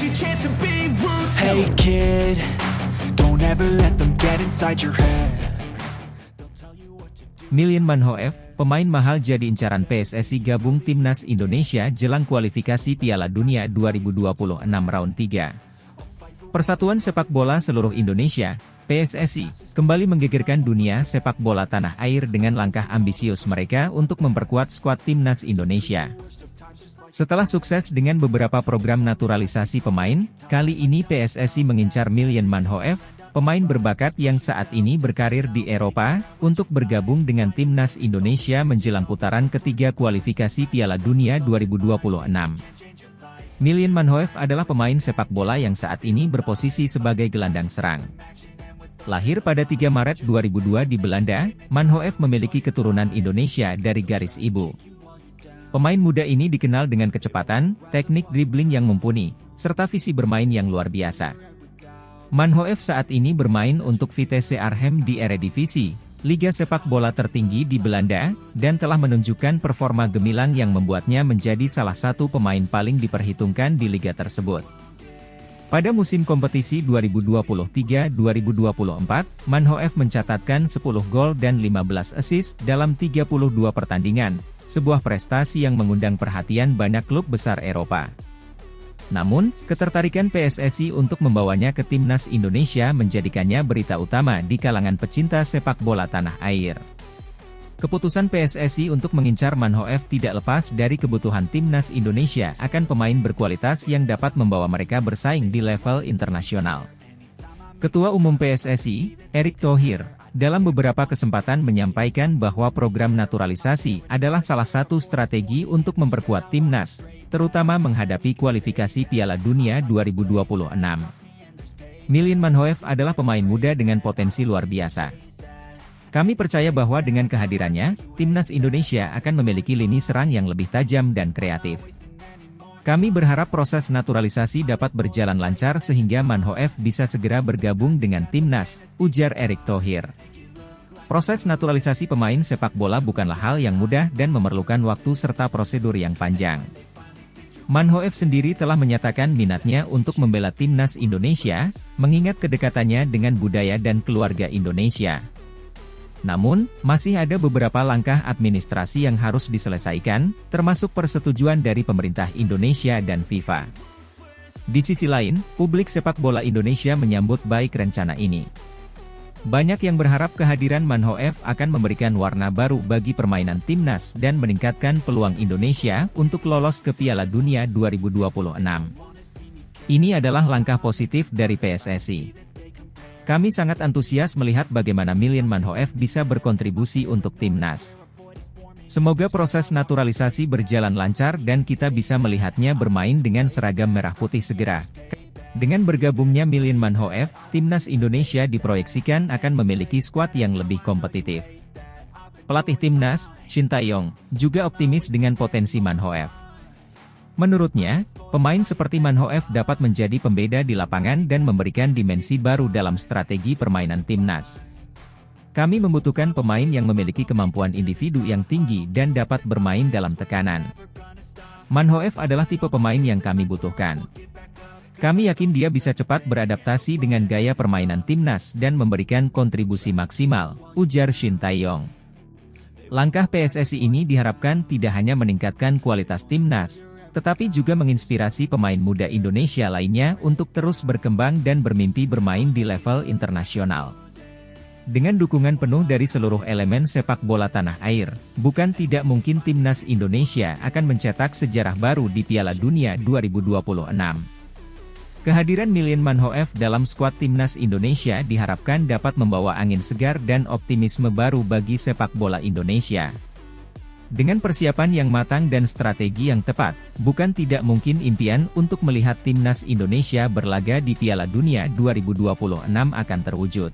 Hey kid, don't ever let them get inside your head. Milian Manhoef, pemain mahal jadi incaran PSSI gabung Timnas Indonesia jelang kualifikasi Piala Dunia 2026 round 3. Persatuan Sepak Bola Seluruh Indonesia, PSSI, kembali menggegerkan dunia sepak bola tanah air dengan langkah ambisius mereka untuk memperkuat skuad Timnas Indonesia. Setelah sukses dengan beberapa program naturalisasi pemain, kali ini PSSI mengincar Milian Manhoef, pemain berbakat yang saat ini berkarir di Eropa, untuk bergabung dengan Timnas Indonesia menjelang putaran ketiga kualifikasi Piala Dunia 2026. Milian Manhoef adalah pemain sepak bola yang saat ini berposisi sebagai gelandang serang. Lahir pada 3 Maret 2002 di Belanda, Manhoef memiliki keturunan Indonesia dari garis ibu. Pemain muda ini dikenal dengan kecepatan, teknik dribbling yang mumpuni, serta visi bermain yang luar biasa. Manhoef saat ini bermain untuk Vitesse Arnhem di Eredivisie, liga sepak bola tertinggi di Belanda, dan telah menunjukkan performa gemilang yang membuatnya menjadi salah satu pemain paling diperhitungkan di liga tersebut. Pada musim kompetisi 2023-2024, Manhoef mencatatkan 10 gol dan 15 assist dalam 32 pertandingan, sebuah prestasi yang mengundang perhatian banyak klub besar Eropa. Namun, ketertarikan PSSI untuk membawanya ke Timnas Indonesia menjadikannya berita utama di kalangan pecinta sepak bola tanah air. Keputusan PSSI untuk mengincar Manhoef tidak lepas dari kebutuhan Timnas Indonesia akan pemain berkualitas yang dapat membawa mereka bersaing di level internasional. Ketua Umum PSSI, Erick Thohir, dalam beberapa kesempatan menyampaikan bahwa program naturalisasi adalah salah satu strategi untuk memperkuat Timnas, terutama menghadapi kualifikasi Piala Dunia 2026. Milian Manhoef adalah pemain muda dengan potensi luar biasa. Kami percaya bahwa dengan kehadirannya, Timnas Indonesia akan memiliki lini serang yang lebih tajam dan kreatif. Kami berharap proses naturalisasi dapat berjalan lancar sehingga Manhoef bisa segera bergabung dengan Timnas, ujar Erick Thohir. Proses naturalisasi pemain sepak bola bukanlah hal yang mudah dan memerlukan waktu serta prosedur yang panjang. Manhoef sendiri telah menyatakan minatnya untuk membela Timnas Indonesia, mengingat kedekatannya dengan budaya dan keluarga Indonesia. Namun, masih ada beberapa langkah administrasi yang harus diselesaikan, termasuk persetujuan dari pemerintah Indonesia dan FIFA. Di sisi lain, publik sepak bola Indonesia menyambut baik rencana ini. Banyak yang berharap kehadiran Manhoef akan memberikan warna baru bagi permainan Timnas dan meningkatkan peluang Indonesia untuk lolos ke Piala Dunia 2026. Ini adalah langkah positif dari PSSI. Kami sangat antusias melihat bagaimana Milian Manhoef bisa berkontribusi untuk Timnas. Semoga proses naturalisasi berjalan lancar dan kita bisa melihatnya bermain dengan seragam merah putih segera. Dengan bergabungnya Milian Manhoef, Timnas Indonesia diproyeksikan akan memiliki skuad yang lebih kompetitif. Pelatih Timnas, Shin Tae-yong, juga optimis dengan potensi Manhoef. Menurutnya, pemain seperti Manhoef dapat menjadi pembeda di lapangan dan memberikan dimensi baru dalam strategi permainan Timnas. Kami membutuhkan pemain yang memiliki kemampuan individu yang tinggi dan dapat bermain dalam tekanan. Manhoef adalah tipe pemain yang kami butuhkan. Kami yakin dia bisa cepat beradaptasi dengan gaya permainan Timnas dan memberikan kontribusi maksimal, ujar Shin Tae-yong. Langkah PSSI ini diharapkan tidak hanya meningkatkan kualitas Timnas, tetapi juga menginspirasi pemain muda Indonesia lainnya untuk terus berkembang dan bermimpi bermain di level internasional. Dengan dukungan penuh dari seluruh elemen sepak bola tanah air, bukan tidak mungkin Timnas Indonesia akan mencetak sejarah baru di Piala Dunia 2026. Kehadiran Milian Manhoef dalam skuad Timnas Indonesia diharapkan dapat membawa angin segar dan optimisme baru bagi sepak bola Indonesia. Dengan persiapan yang matang dan strategi yang tepat, bukan tidak mungkin impian untuk melihat Timnas Indonesia berlaga di Piala Dunia 2026 akan terwujud.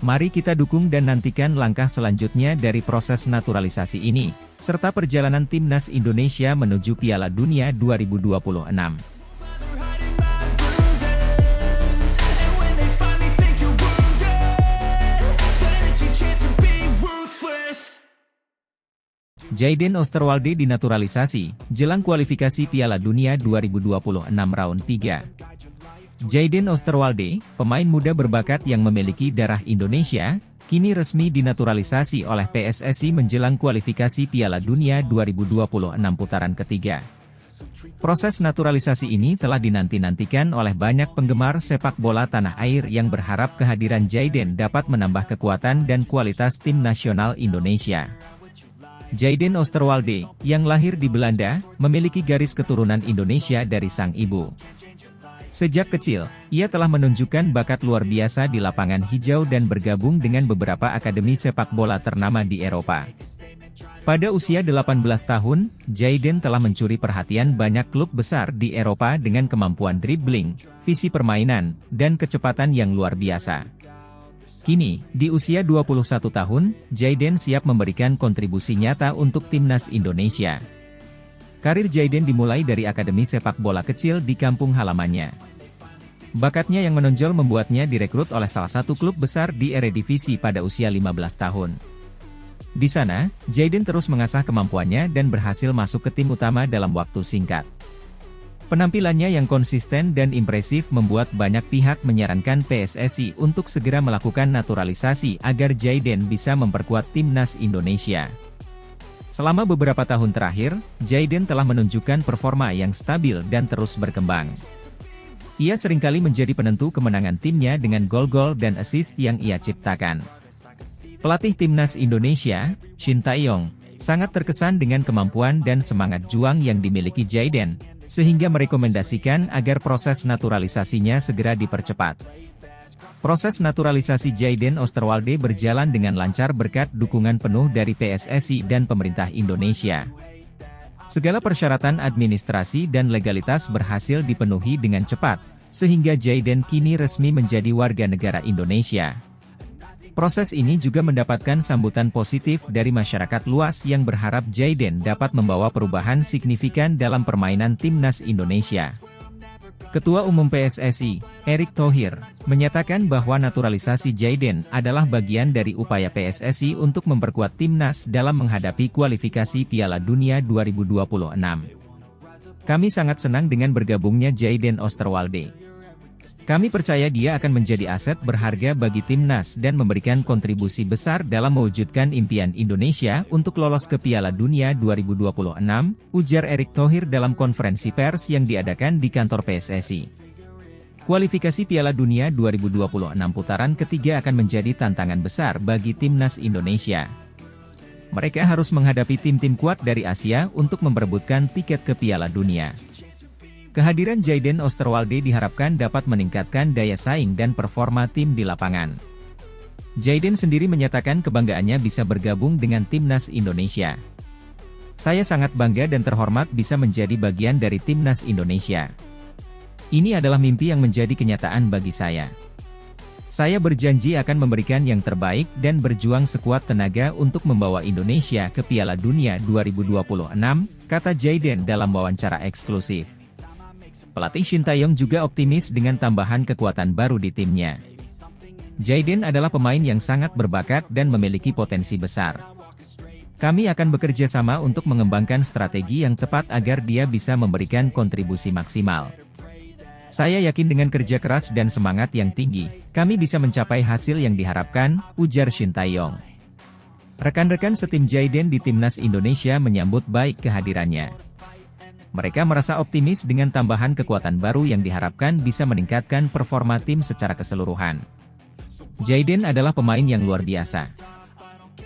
Mari kita dukung dan nantikan langkah selanjutnya dari proses naturalisasi ini, serta perjalanan Timnas Indonesia menuju Piala Dunia 2026. Jayden Osterwalde dinaturalisasi, jelang kualifikasi Piala Dunia 2026 round 3. Jayden Osterwalde, pemain muda berbakat yang memiliki darah Indonesia, kini resmi dinaturalisasi oleh PSSI menjelang kualifikasi Piala Dunia 2026 putaran ketiga. Proses naturalisasi ini telah dinanti-nantikan oleh banyak penggemar sepak bola tanah air yang berharap kehadiran Jayden dapat menambah kekuatan dan kualitas tim nasional Indonesia. Jayden Osterwalde, yang lahir di Belanda, memiliki garis keturunan Indonesia dari sang ibu. Sejak kecil, ia telah menunjukkan bakat luar biasa di lapangan hijau dan bergabung dengan beberapa akademi sepak bola ternama di Eropa. Pada usia 18 tahun, Jayden telah mencuri perhatian banyak klub besar di Eropa dengan kemampuan dribbling, visi permainan, dan kecepatan yang luar biasa. Kini, di usia 21 tahun, Jayden siap memberikan kontribusi nyata untuk timnas Indonesia. Karir Jayden dimulai dari akademi sepak bola kecil di kampung halamannya. Bakatnya yang menonjol membuatnya direkrut oleh salah satu klub besar di Eredivisie pada usia 15 tahun. Di sana, Jayden terus mengasah kemampuannya dan berhasil masuk ke tim utama dalam waktu singkat. Penampilannya yang konsisten dan impresif membuat banyak pihak menyarankan PSSI untuk segera melakukan naturalisasi agar Jayden bisa memperkuat timnas Indonesia. Selama beberapa tahun terakhir, Jayden telah menunjukkan performa yang stabil dan terus berkembang. Ia seringkali menjadi penentu kemenangan timnya dengan gol-gol dan assist yang ia ciptakan. Pelatih timnas Indonesia, Shin Tae-yong, sangat terkesan dengan kemampuan dan semangat juang yang dimiliki Jayden, sehingga merekomendasikan agar proses naturalisasinya segera dipercepat. Proses naturalisasi Jayden Osterwalde berjalan dengan lancar berkat dukungan penuh dari PSSI dan pemerintah Indonesia. Segala persyaratan administrasi dan legalitas berhasil dipenuhi dengan cepat, sehingga Jayden kini resmi menjadi warga negara Indonesia. Proses ini juga mendapatkan sambutan positif dari masyarakat luas yang berharap Jayden dapat membawa perubahan signifikan dalam permainan timnas Indonesia. Ketua Umum PSSI, Erick Thohir, menyatakan bahwa naturalisasi Jayden adalah bagian dari upaya PSSI untuk memperkuat timnas dalam menghadapi kualifikasi Piala Dunia 2026. Kami sangat senang dengan bergabungnya Jayden Osterwalde. Kami percaya dia akan menjadi aset berharga bagi timnas dan memberikan kontribusi besar dalam mewujudkan impian Indonesia untuk lolos ke Piala Dunia 2026, ujar Erick Thohir dalam konferensi pers yang diadakan di kantor PSSI. Kualifikasi Piala Dunia 2026 putaran ketiga akan menjadi tantangan besar bagi timnas Indonesia. Mereka harus menghadapi tim-tim kuat dari Asia untuk memperebutkan tiket ke Piala Dunia. Kehadiran Jayden Osterwalde diharapkan dapat meningkatkan daya saing dan performa tim di lapangan. Jayden sendiri menyatakan kebanggaannya bisa bergabung dengan timnas Indonesia. Saya sangat bangga dan terhormat bisa menjadi bagian dari timnas Indonesia. Ini adalah mimpi yang menjadi kenyataan bagi saya. Saya berjanji akan memberikan yang terbaik dan berjuang sekuat tenaga untuk membawa Indonesia ke Piala Dunia 2026, kata Jayden dalam wawancara eksklusif. Pelatih Shin Tae-yong juga optimis dengan tambahan kekuatan baru di timnya. Jayden adalah pemain yang sangat berbakat dan memiliki potensi besar. Kami akan bekerja sama untuk mengembangkan strategi yang tepat agar dia bisa memberikan kontribusi maksimal. Saya yakin dengan kerja keras dan semangat yang tinggi, kami bisa mencapai hasil yang diharapkan, ujar Shin Tae-yong. Rekan-rekan setim Jayden di timnas Indonesia menyambut baik kehadirannya. Mereka merasa optimis dengan tambahan kekuatan baru yang diharapkan bisa meningkatkan performa tim secara keseluruhan. Jayden adalah pemain yang luar biasa.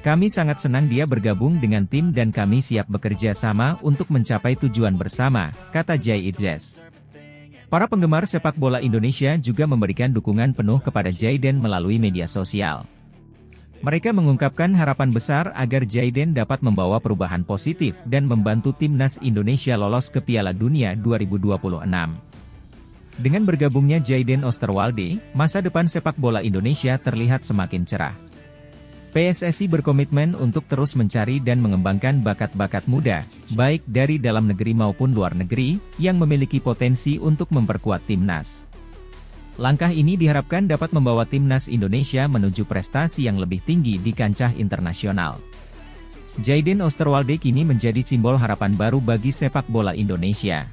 Kami sangat senang dia bergabung dengan tim dan kami siap bekerja sama untuk mencapai tujuan bersama, kata Jay Idris. Para penggemar sepak bola Indonesia juga memberikan dukungan penuh kepada Jayden melalui media sosial. Mereka mengungkapkan harapan besar agar Jayden dapat membawa perubahan positif dan membantu timnas Indonesia lolos ke Piala Dunia 2026. Dengan bergabungnya Jayden Osterwalde, masa depan sepak bola Indonesia terlihat semakin cerah. PSSI berkomitmen untuk terus mencari dan mengembangkan bakat-bakat muda, baik dari dalam negeri maupun luar negeri, yang memiliki potensi untuk memperkuat timnas. Langkah ini diharapkan dapat membawa timnas Indonesia menuju prestasi yang lebih tinggi di kancah internasional. Jayden Oosterwolde kini menjadi simbol harapan baru bagi sepak bola Indonesia.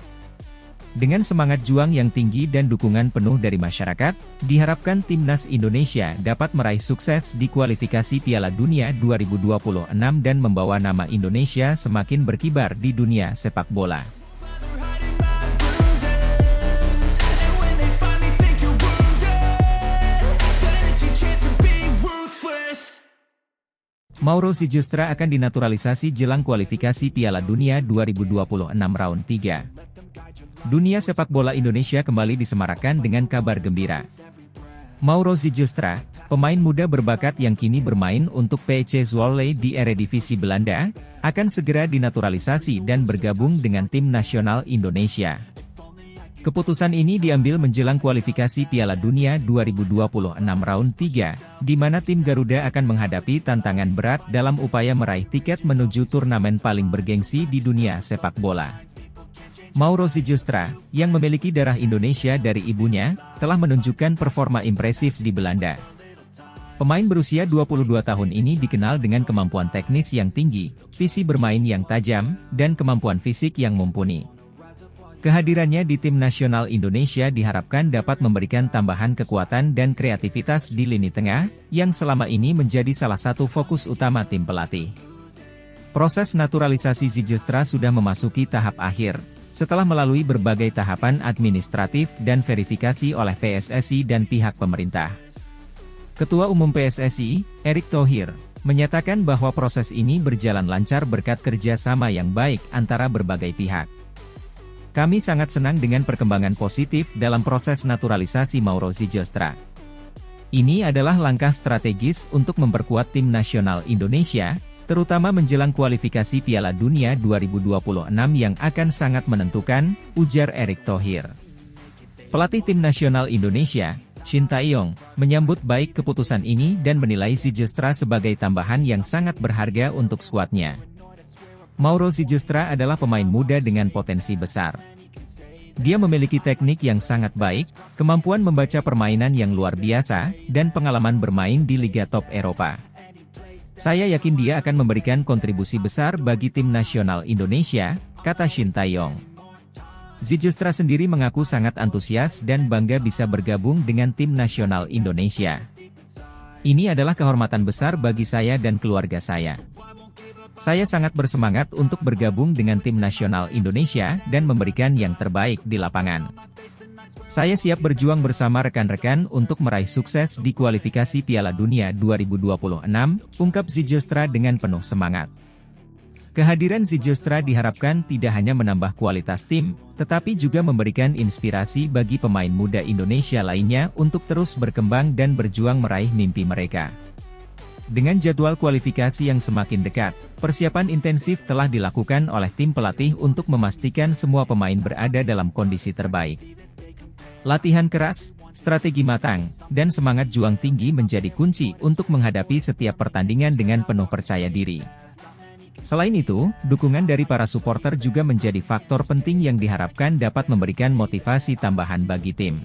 Dengan semangat juang yang tinggi dan dukungan penuh dari masyarakat, diharapkan timnas Indonesia dapat meraih sukses di kualifikasi Piala Dunia 2026 dan membawa nama Indonesia semakin berkibar di dunia sepak bola. Mauro Sijustra akan dinaturalisasi jelang kualifikasi Piala Dunia 2026 Round 3. Dunia sepak bola Indonesia kembali disemarakkan dengan kabar gembira. Mauro Sijustra, pemain muda berbakat yang kini bermain untuk PEC Zwolle di Eredivisie Belanda, akan segera dinaturalisasi dan bergabung dengan tim nasional Indonesia. Keputusan ini diambil menjelang kualifikasi Piala Dunia 2026 Round 3, di mana tim Garuda akan menghadapi tantangan berat dalam upaya meraih tiket menuju turnamen paling bergengsi di dunia sepak bola. Mauro Sijustra, yang memiliki darah Indonesia dari ibunya, telah menunjukkan performa impresif di Belanda. Pemain berusia 22 tahun ini dikenal dengan kemampuan teknis yang tinggi, visi bermain yang tajam, dan kemampuan fisik yang mumpuni. Kehadirannya di tim nasional Indonesia diharapkan dapat memberikan tambahan kekuatan dan kreativitas di lini tengah, yang selama ini menjadi salah satu fokus utama tim pelatih. Proses naturalisasi Sijustra sudah memasuki tahap akhir, setelah melalui berbagai tahapan administratif dan verifikasi oleh PSSI dan pihak pemerintah. Ketua Umum PSSI, Erick Thohir, menyatakan bahwa proses ini berjalan lancar berkat kerjasama yang baik antara berbagai pihak. Kami sangat senang dengan perkembangan positif dalam proses naturalisasi Mauro Sijustra. Ini adalah langkah strategis untuk memperkuat tim nasional Indonesia, terutama menjelang kualifikasi Piala Dunia 2026 yang akan sangat menentukan, ujar Erick Thohir. Pelatih tim nasional Indonesia, Shin Tae-yong, menyambut baik keputusan ini dan menilai Sijustra sebagai tambahan yang sangat berharga untuk skuadnya. Mauro Sijustra adalah pemain muda dengan potensi besar. Dia memiliki teknik yang sangat baik, kemampuan membaca permainan yang luar biasa, dan pengalaman bermain di liga top Eropa. Saya yakin dia akan memberikan kontribusi besar bagi tim nasional Indonesia, kata Shin Tae-yong. Sijustra sendiri mengaku sangat antusias dan bangga bisa bergabung dengan tim nasional Indonesia. Ini adalah kehormatan besar bagi saya dan keluarga saya. Saya sangat bersemangat untuk bergabung dengan tim nasional Indonesia dan memberikan yang terbaik di lapangan. Saya siap berjuang bersama rekan-rekan untuk meraih sukses di kualifikasi Piala Dunia 2026, ungkap Sijustra dengan penuh semangat. Kehadiran Sijustra diharapkan tidak hanya menambah kualitas tim, tetapi juga memberikan inspirasi bagi pemain muda Indonesia lainnya untuk terus berkembang dan berjuang meraih mimpi mereka. Dengan jadwal kualifikasi yang semakin dekat, persiapan intensif telah dilakukan oleh tim pelatih untuk memastikan semua pemain berada dalam kondisi terbaik. Latihan keras, strategi matang, dan semangat juang tinggi menjadi kunci untuk menghadapi setiap pertandingan dengan penuh percaya diri. Selain itu, dukungan dari para supporter juga menjadi faktor penting yang diharapkan dapat memberikan motivasi tambahan bagi tim.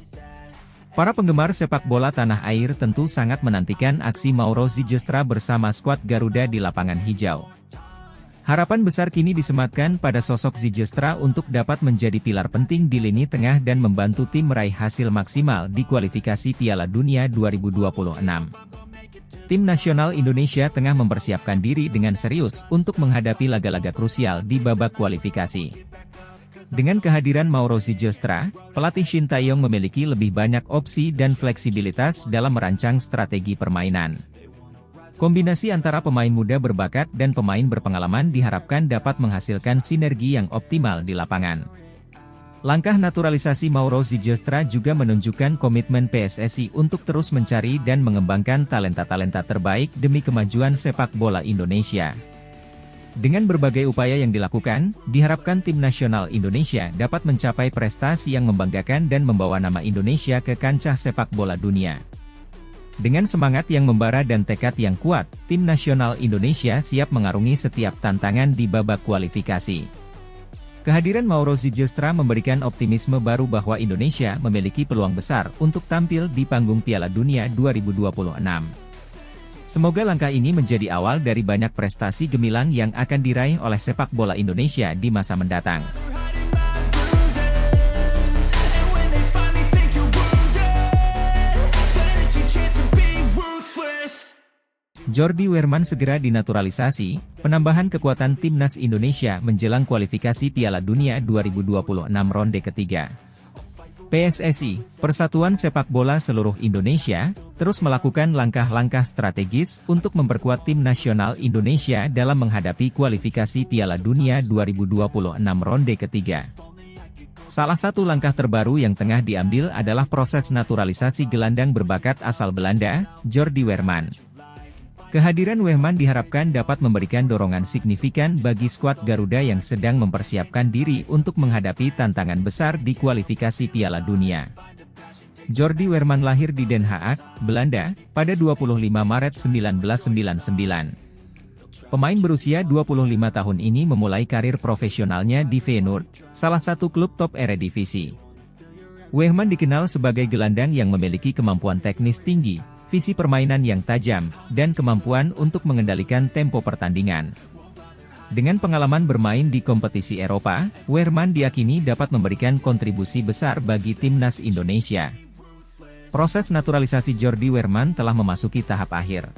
Para penggemar sepak bola tanah air tentu sangat menantikan aksi Mauro Sijustra bersama skuad Garuda di lapangan hijau. Harapan besar kini disematkan pada sosok Sijustra untuk dapat menjadi pilar penting di lini tengah dan membantu tim meraih hasil maksimal di kualifikasi Piala Dunia 2026. Tim nasional Indonesia tengah mempersiapkan diri dengan serius untuk menghadapi laga-laga krusial di babak kualifikasi. Dengan kehadiran Mauro Sijustra, pelatih Shin Tae-yong memiliki lebih banyak opsi dan fleksibilitas dalam merancang strategi permainan. Kombinasi antara pemain muda berbakat dan pemain berpengalaman diharapkan dapat menghasilkan sinergi yang optimal di lapangan. Langkah naturalisasi Mauro Sijustra juga menunjukkan komitmen PSSI untuk terus mencari dan mengembangkan talenta-talenta terbaik demi kemajuan sepak bola Indonesia. Dengan berbagai upaya yang dilakukan, diharapkan tim nasional Indonesia dapat mencapai prestasi yang membanggakan dan membawa nama Indonesia ke kancah sepak bola dunia. Dengan semangat yang membara dan tekad yang kuat, tim nasional Indonesia siap mengarungi setiap tantangan di babak kualifikasi. Kehadiran Mauro Sijustra memberikan optimisme baru bahwa Indonesia memiliki peluang besar untuk tampil di panggung Piala Dunia 2026. Semoga langkah ini menjadi awal dari banyak prestasi gemilang yang akan diraih oleh sepak bola Indonesia di masa mendatang. Jordi Wehrman segera dinaturalisasi, penambahan kekuatan timnas Indonesia menjelang kualifikasi Piala Dunia 2026 ronde ketiga. PSSI, Persatuan Sepak Bola Seluruh Indonesia, terus melakukan langkah-langkah strategis untuk memperkuat tim nasional Indonesia dalam menghadapi kualifikasi Piala Dunia 2026 ronde ketiga. Salah satu langkah terbaru yang tengah diambil adalah proses naturalisasi gelandang berbakat asal Belanda, Jordi Wehrman. Kehadiran Wehrman diharapkan dapat memberikan dorongan signifikan bagi skuad Garuda yang sedang mempersiapkan diri untuk menghadapi tantangan besar di kualifikasi Piala Dunia. Jordi Wehrman lahir di Den Haag, Belanda, pada 25 Maret 1999. Pemain berusia 25 tahun ini memulai karir profesionalnya di Feyenoord, salah satu klub top Eredivisie. Wehrman dikenal sebagai gelandang yang memiliki kemampuan teknis tinggi, visi permainan yang tajam, dan kemampuan untuk mengendalikan tempo pertandingan. Dengan pengalaman bermain di kompetisi Eropa, Wehrman diyakini dapat memberikan kontribusi besar bagi timnas Indonesia. Proses naturalisasi Jordi Wehrman telah memasuki tahap akhir.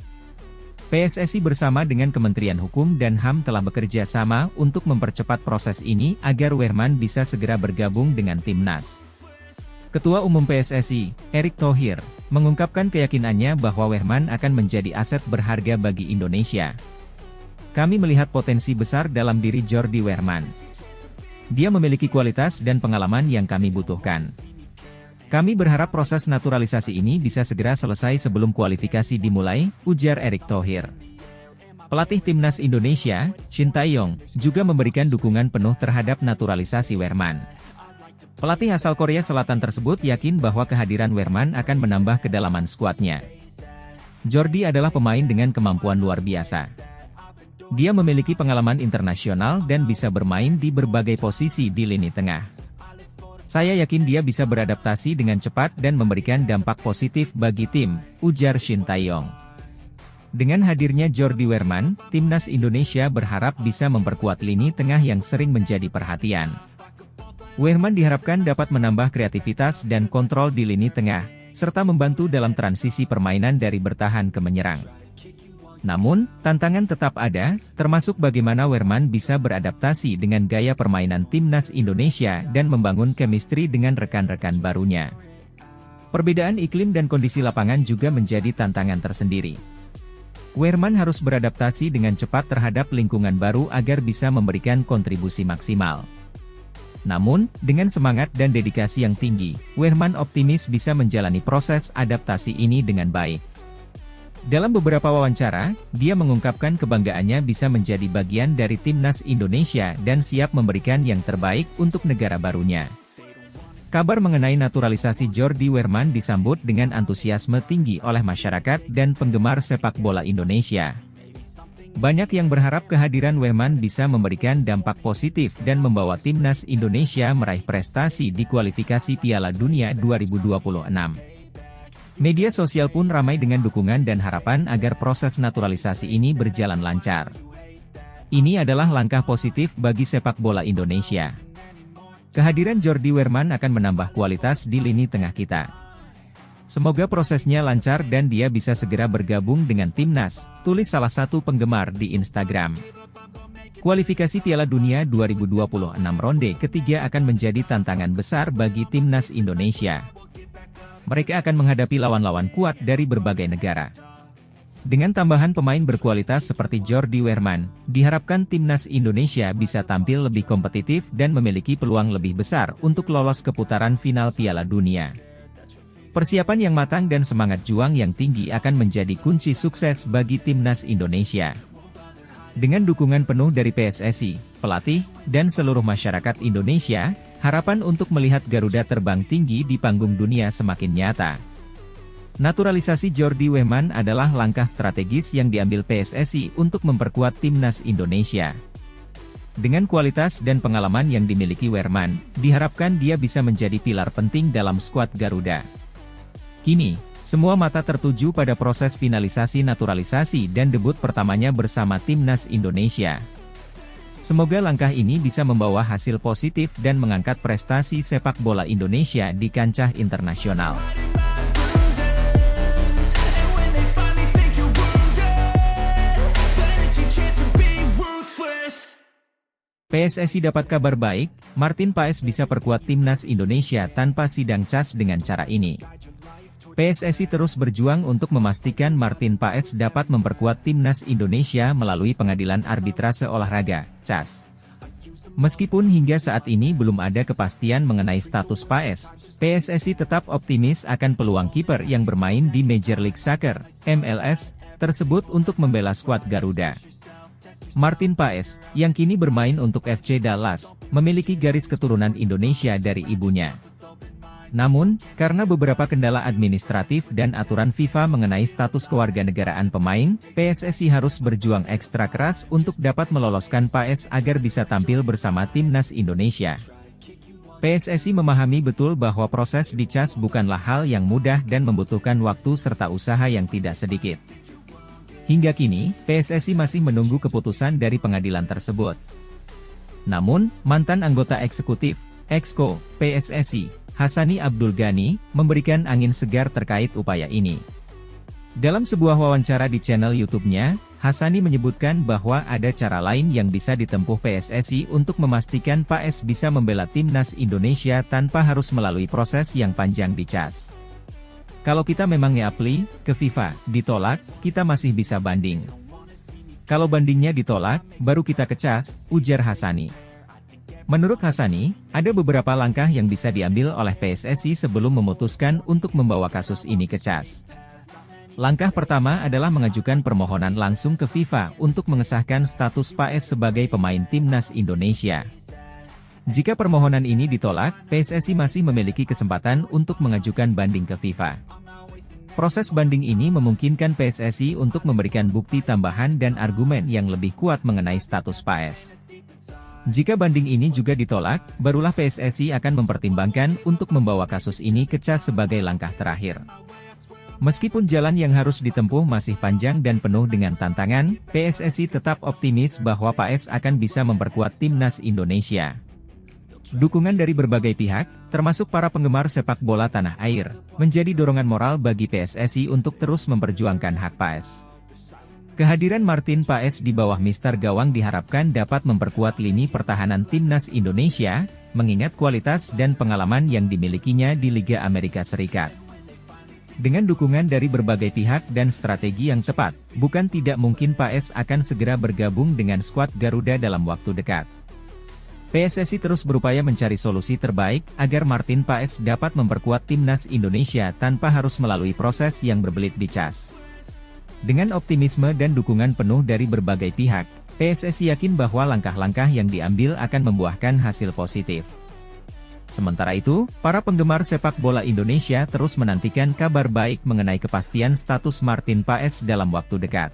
PSSI bersama dengan Kementerian Hukum dan HAM telah bekerja sama untuk mempercepat proses ini agar Wehrman bisa segera bergabung dengan timnas. Ketua Umum PSSI, Erick Thohir, mengungkapkan keyakinannya bahwa Wehrman akan menjadi aset berharga bagi Indonesia. Kami melihat potensi besar dalam diri Jordi Wehrman. Dia memiliki kualitas dan pengalaman yang kami butuhkan. Kami berharap proses naturalisasi ini bisa segera selesai sebelum kualifikasi dimulai, ujar Erick Thohir. Pelatih timnas Indonesia, Shin Tae-yong, juga memberikan dukungan penuh terhadap naturalisasi Wehrman. Pelatih asal Korea Selatan tersebut yakin bahwa kehadiran Wehrman akan menambah kedalaman skuadnya. Jordi adalah pemain dengan kemampuan luar biasa. Dia memiliki pengalaman internasional dan bisa bermain di berbagai posisi di lini tengah. Saya yakin dia bisa beradaptasi dengan cepat dan memberikan dampak positif bagi tim, ujar Shin Tae-yong. Dengan hadirnya Jordi Wehrman, timnas Indonesia berharap bisa memperkuat lini tengah yang sering menjadi perhatian. Wehrman diharapkan dapat menambah kreativitas dan kontrol di lini tengah, serta membantu dalam transisi permainan dari bertahan ke menyerang. Namun, tantangan tetap ada, termasuk bagaimana Wehrman bisa beradaptasi dengan gaya permainan timnas Indonesia dan membangun chemistry dengan rekan-rekan barunya. Perbedaan iklim dan kondisi lapangan juga menjadi tantangan tersendiri. Wehrman harus beradaptasi dengan cepat terhadap lingkungan baru agar bisa memberikan kontribusi maksimal. Namun, dengan semangat dan dedikasi yang tinggi, Wehrman optimis bisa menjalani proses adaptasi ini dengan baik. Dalam beberapa wawancara, dia mengungkapkan kebanggaannya bisa menjadi bagian dari timnas Indonesia dan siap memberikan yang terbaik untuk negara barunya. Kabar mengenai naturalisasi Jordi Wehrman disambut dengan antusiasme tinggi oleh masyarakat dan penggemar sepak bola Indonesia. Banyak yang berharap kehadiran Wehrman bisa memberikan dampak positif dan membawa timnas Indonesia meraih prestasi di kualifikasi Piala Dunia 2026. Media sosial pun ramai dengan dukungan dan harapan agar proses naturalisasi ini berjalan lancar. Ini adalah langkah positif bagi sepak bola Indonesia. Kehadiran Jordi Wehrman akan menambah kualitas di lini tengah kita. Semoga prosesnya lancar dan dia bisa segera bergabung dengan timnas, tulis salah satu penggemar di Instagram. Kualifikasi Piala Dunia 2026 ronde ketiga akan menjadi tantangan besar bagi timnas Indonesia. Mereka akan menghadapi lawan-lawan kuat dari berbagai negara. Dengan tambahan pemain berkualitas seperti Jordi Wehrman, diharapkan timnas Indonesia bisa tampil lebih kompetitif dan memiliki peluang lebih besar untuk lolos ke putaran final Piala Dunia. Persiapan yang matang dan semangat juang yang tinggi akan menjadi kunci sukses bagi timnas Indonesia. Dengan dukungan penuh dari PSSI, pelatih, dan seluruh masyarakat Indonesia, harapan untuk melihat Garuda terbang tinggi di panggung dunia semakin nyata. Naturalisasi Jordi Wehrman adalah langkah strategis yang diambil PSSI untuk memperkuat timnas Indonesia. Dengan kualitas dan pengalaman yang dimiliki Wehrman, diharapkan dia bisa menjadi pilar penting dalam skuad Garuda. Kini, Semua mata tertuju pada proses finalisasi naturalisasi dan debut pertamanya bersama timnas Indonesia. Semoga langkah ini bisa membawa hasil positif dan mengangkat prestasi sepak bola Indonesia di kancah internasional. PSSI dapat kabar baik, Martin Paes bisa perkuat timnas Indonesia tanpa sidang CAS dengan cara ini. PSSI terus berjuang untuk memastikan Martin Paes dapat memperkuat timnas Indonesia melalui Pengadilan Arbitrase Olahraga, CAS. Meskipun hingga saat ini belum ada kepastian mengenai status Paes, PSSI tetap optimis akan peluang kiper yang bermain di Major League Soccer, MLS, tersebut untuk membela skuad Garuda. Martin Paes, yang kini bermain untuk FC Dallas, memiliki garis keturunan Indonesia dari ibunya. Namun, karena beberapa kendala administratif dan aturan FIFA mengenai status kewarganegaraan pemain, PSSI harus berjuang ekstra keras untuk dapat meloloskan Paes agar bisa tampil bersama timnas Indonesia. PSSI memahami betul bahwa proses di CAS bukanlah hal yang mudah dan membutuhkan waktu serta usaha yang tidak sedikit. Hingga kini, PSSI masih menunggu keputusan dari pengadilan tersebut. Namun, mantan anggota eksekutif, Exco, PSSI, Hassani Abdul Ghani, memberikan angin segar terkait upaya ini. Dalam sebuah wawancara di channel YouTube-nya, Hassani menyebutkan bahwa ada cara lain yang bisa ditempuh PSSI untuk memastikan Paes bisa membela timnas Indonesia tanpa harus melalui proses yang panjang di CAS. Kalau kita memang nge-apply ke FIFA, ditolak, kita masih bisa banding. Kalau bandingnya ditolak, baru kita ke CAS, ujar Hassani. Menurut Hassani, ada beberapa langkah yang bisa diambil oleh PSSI sebelum memutuskan untuk membawa kasus ini ke CAS. Langkah pertama adalah mengajukan permohonan langsung ke FIFA untuk mengesahkan status Paes sebagai pemain timnas Indonesia. Jika permohonan ini ditolak, PSSI masih memiliki kesempatan untuk mengajukan banding ke FIFA. Proses banding ini memungkinkan PSSI untuk memberikan bukti tambahan dan argumen yang lebih kuat mengenai status Paes. Jika banding ini juga ditolak, barulah PSSI akan mempertimbangkan untuk membawa kasus ini ke CAS sebagai langkah terakhir. Meskipun jalan yang harus ditempuh masih panjang dan penuh dengan tantangan, PSSI tetap optimis bahwa Paes akan bisa memperkuat timnas Indonesia. Dukungan dari berbagai pihak, termasuk para penggemar sepak bola tanah air, menjadi dorongan moral bagi PSSI untuk terus memperjuangkan hak Paes. Kehadiran Martin Paes di bawah Mister Gawang diharapkan dapat memperkuat lini pertahanan timnas Indonesia, mengingat kualitas dan pengalaman yang dimilikinya di Liga Amerika Serikat. Dengan dukungan dari berbagai pihak dan strategi yang tepat, bukan tidak mungkin Paes akan segera bergabung dengan skuad Garuda dalam waktu dekat. PSSI terus berupaya mencari solusi terbaik agar Martin Paes dapat memperkuat timnas Indonesia tanpa harus melalui proses yang berbelit di CAS. Dengan optimisme dan dukungan penuh dari berbagai pihak, PSSI yakin bahwa langkah-langkah yang diambil akan membuahkan hasil positif. Sementara itu, para penggemar sepak bola Indonesia terus menantikan kabar baik mengenai kepastian status Martin Paes dalam waktu dekat.